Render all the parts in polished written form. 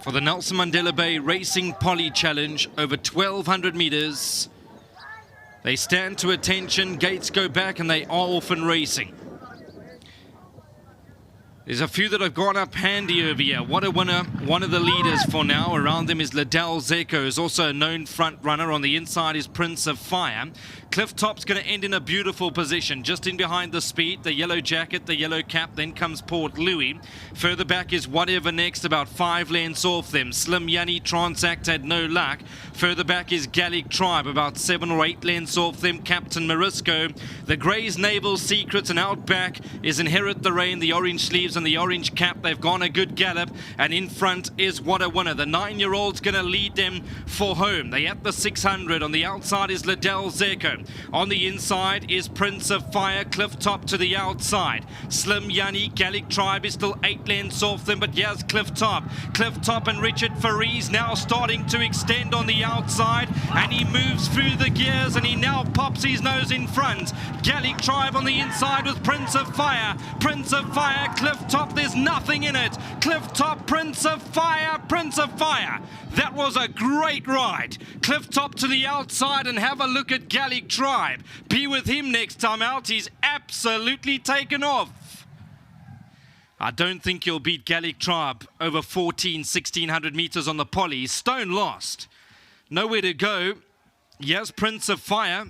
for the Nelson Mandela Bay Racing Poly Challenge over 1,200 meters. They stand to attention, gates go back, and they are off and racing. There's a few that have gone up handy over here. What a winner. One of the leaders for now. Around them is Liddell Zeko, who's also a known front runner. On the inside is Prince of Fire. Cliff Top's going to end in a beautiful position. Just in behind the speed, the yellow jacket, the yellow cap. Then comes Port Louis. Further back is Whatever Next, about 5 lengths off them. Slim Yanni Transact had no luck. Further back is Gallic Tribe, about 7 or 8 lengths off them. Captain Marisco. The Grey's Naval Secrets, and out back is Inherit the Rain, the orange sleeves and the orange cap. They've gone a good gallop, and in front is What a Winner. The 9-year-old's going to lead them for home. They at the 600. On the outside is Liddell Zeko. On the inside is Prince of Fire. Cliff Top to the outside. Slim Yanni, Gallic Tribe is still 8 lengths off them, but here's Cliff Top. Cliff Top and Richard Farees now starting to extend on the outside, and he moves through the gears, and he now pops his nose in front. Gallic Tribe on the inside with Prince of Fire. Prince of Fire, Cliff Top, there's nothing in it. Cliff Top, Prince of Fire, Prince of Fire. That was a great ride. Cliff Top to the outside, and have a look at Gallic Tribe. Be with him next time out. He's absolutely taken off. I don't think you'll beat Gallic Tribe over 1,600 meters on the poly. Stone lost. Nowhere to go. Yes, Prince of Fire.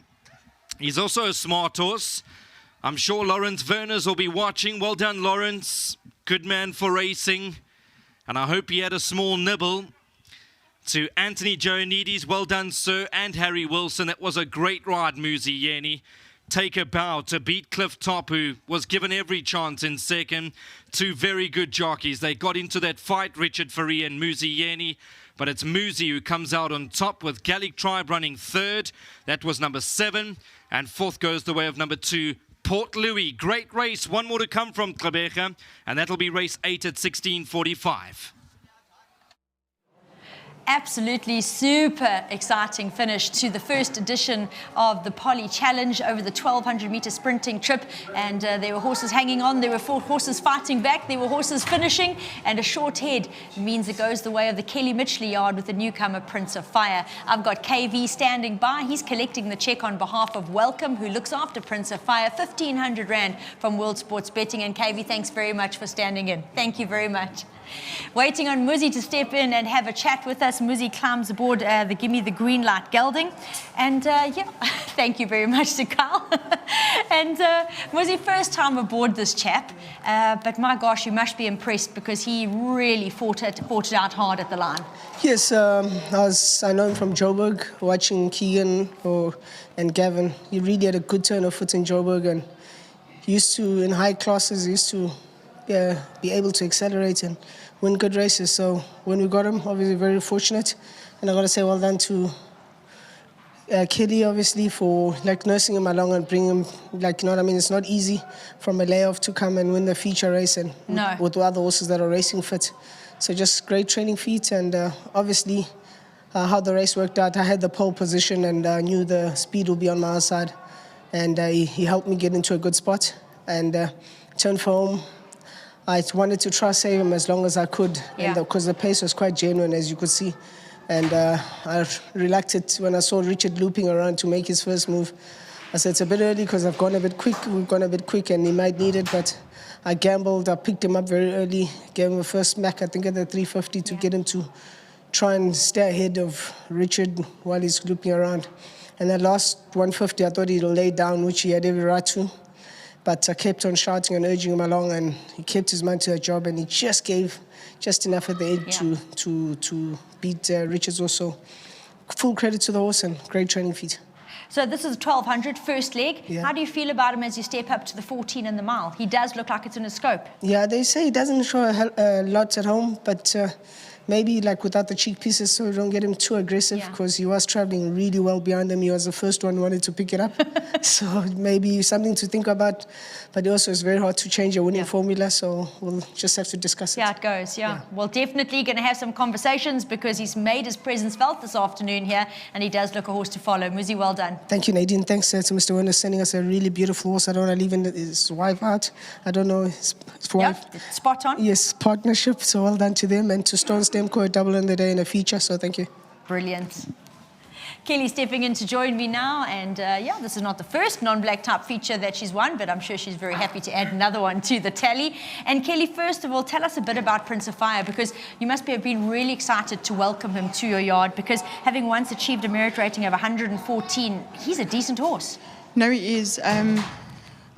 He's also a smart horse. I'm sure Lawrence Verners will be watching. Well done, Lawrence. Good man for racing. And I hope he had a small nibble. To Anthony Joanides, well done, sir, and Harry Wilson. That was a great ride, Muzi Yeni. Take a bow to beat Cliff Top, who was given every chance in second. 2 very good jockeys. They got into that fight, Richard Faree and Muzi Yeni. But it's Muzi who comes out on top, with Gallic Tribe running 3rd. That was number 7. And 4th goes the way of number 2, Port Louis. Great race. One more to come from Gqeberha, and that'll be race 8 at 16:45. Absolutely super exciting finish to the first edition of the Poly Challenge over the 1,200 meter sprinting trip, and there were horses hanging on, there were 4 horses fighting back, there were horses finishing, and a short head means it goes the way of the Kelly Mitchley yard with the newcomer Prince of Fire. I've got KV standing by. He's collecting the check on behalf of Welcome, who looks after Prince of Fire. 1,500 Rand from World Sports Betting. And KV, thanks very much for standing in. Thank you very much. Waiting on Muzi to step in and have a chat with us. Muzi climbs aboard the Gimme the Green Light gelding. And yeah, thank you very much to Kyle. And Muzi, first time aboard this chap. But my gosh, you must be impressed, because he really fought it out hard at the line. Yes, I know him from Joburg, watching Keegan and Gavin. He really had a good turn of foot in Joburg, and he used to, in high classes, he used to be able to accelerate and win good races. So when we got him, obviously very fortunate. And I got to say well done to Kelly, obviously, for nursing him along and bringing him, you know what I mean? It's not easy from a layoff to come and win the feature race and with the other horses that are racing fit. So just great training feat, and obviously how the race worked out. I had the pole position, and I knew the speed would be on my side. And he helped me get into a good spot and turned for home. I wanted to try save him as long as I could, because the pace was quite genuine, as you could see. And I relucted when I saw Richard looping around to make his first move. I said, it's a bit early because I've gone a bit quick. We've gone a bit quick, and he might need it. But I gambled. I picked him up very early, gave him a first smack, I think, at the 350 to get him to try and stay ahead of Richard while he's looping around. And that last 150, I thought he'd lay down, which he had every right to. But I kept on shouting and urging him along, and he kept his mind to the job, and he just gave just enough at the end to beat Richards also. Full credit to the horse, and great training feat. So this is 1,200, first leg. Yeah. How do you feel about him as you step up to the 14 and the mile? He does look like it's in his scope. Yeah, they say he doesn't show a lot at home, but maybe without the cheek pieces, so don't get him too aggressive, because he was traveling really well behind him. He was the first one who wanted to pick it up. So maybe something to think about. But also it's very hard to change a winning formula, so we'll just have to discuss it. Yeah, it goes, Well, definitely going to have some conversations, because he's made his presence felt this afternoon here, and he does look a horse to follow. Muzi, well done. Thank you, Nadine. Thanks to Mr. Werner sending us a really beautiful horse. I don't want to leave his wife out. I don't know his wife. Spot on. Yes, partnership. So well done to them, and to Stone Step. Demko a double in the day in a feature, so thank you. Brilliant. Kelly stepping in to join me now, and yeah, this is not the first non-black type feature that she's won, but I'm sure she's very happy to add another one to the tally. And Kelly, first of all, tell us a bit about Prince of Fire, because you must have been really excited to welcome him to your yard, because having once achieved a merit rating of 114, he's a decent horse. No, he is.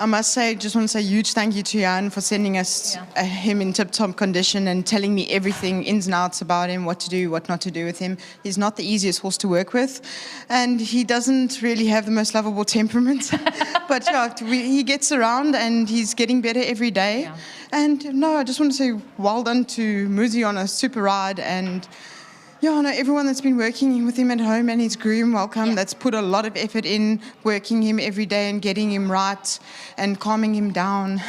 I must say, just want to say a huge thank you to Jan for sending us him in tip-top condition and telling me everything, ins and outs about him, what to do, what not to do with him. He's not the easiest horse to work with, and he doesn't really have the most lovable temperament. But yeah, he gets around and he's getting better every day. Yeah. And no, I just want to say well done to Muzi on a super ride, and yeah, I know everyone that's been working with him at home and his groom, welcome, that's put a lot of effort in working him every day and getting him right and calming him down.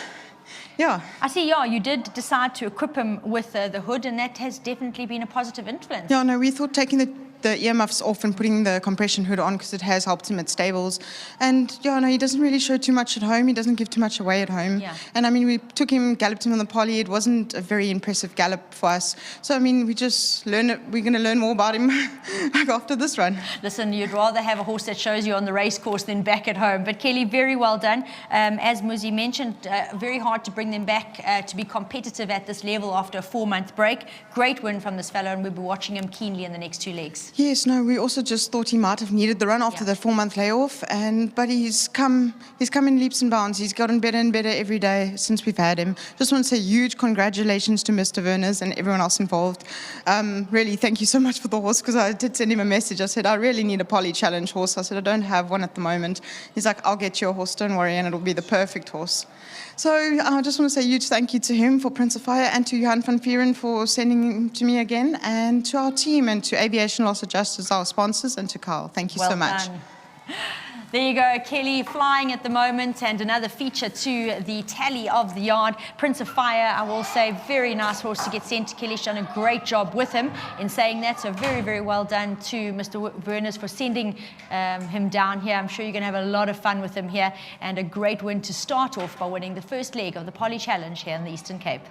Yeah. I see, yeah, you did decide to equip him with the hood, and that has definitely been a positive influence. Yeah, no, we thought taking the earmuffs off and putting the compression hood on, because it has helped him at stables. And yeah, no, he doesn't really show too much at home. He doesn't give too much away at home. Yeah. And I mean, we took him, galloped him on the poly. It wasn't a very impressive gallop for us. So I mean, we just learn it. We're going to learn more about him like after this run. Listen, you'd rather have a horse that shows you on the race course than back at home. But Kelly, very well done. As Muzi mentioned, very hard to bring them back to be competitive at this level after a 4-month break. Great win from this fellow, and we'll be watching him keenly in the next 2 legs. Yes, no, we also just thought he might have needed the run after that 4-month layoff, but he's come in leaps and bounds. He's gotten better and better every day since we've had him. Just want to say huge congratulations to Mr. Werners and everyone else involved. Really, thank you so much for the horse, because I did send him a message. I said, I really need a poly challenge horse. I said, I don't have one at the moment. He's like, I'll get you a horse, don't worry, and it'll be the perfect horse. So I just want to say a huge thank you to him for Prince of Fire, and to Johan van Vieren for sending him to me again, and to our team, and to Aviation Loss Adjusters, our sponsors, and to Carl. Thank you so much. Done. There you go, Kelly flying at the moment, and another feature to the tally of the yard. Prince of Fire, I will say, very nice horse to get sent to Kelly. She's done a great job with him in saying that, so very, very well done to Mr. Werners for sending him down here. I'm sure you're going to have a lot of fun with him here, and a great win to start off by winning the first leg of the Poly Challenge here in the Eastern Cape.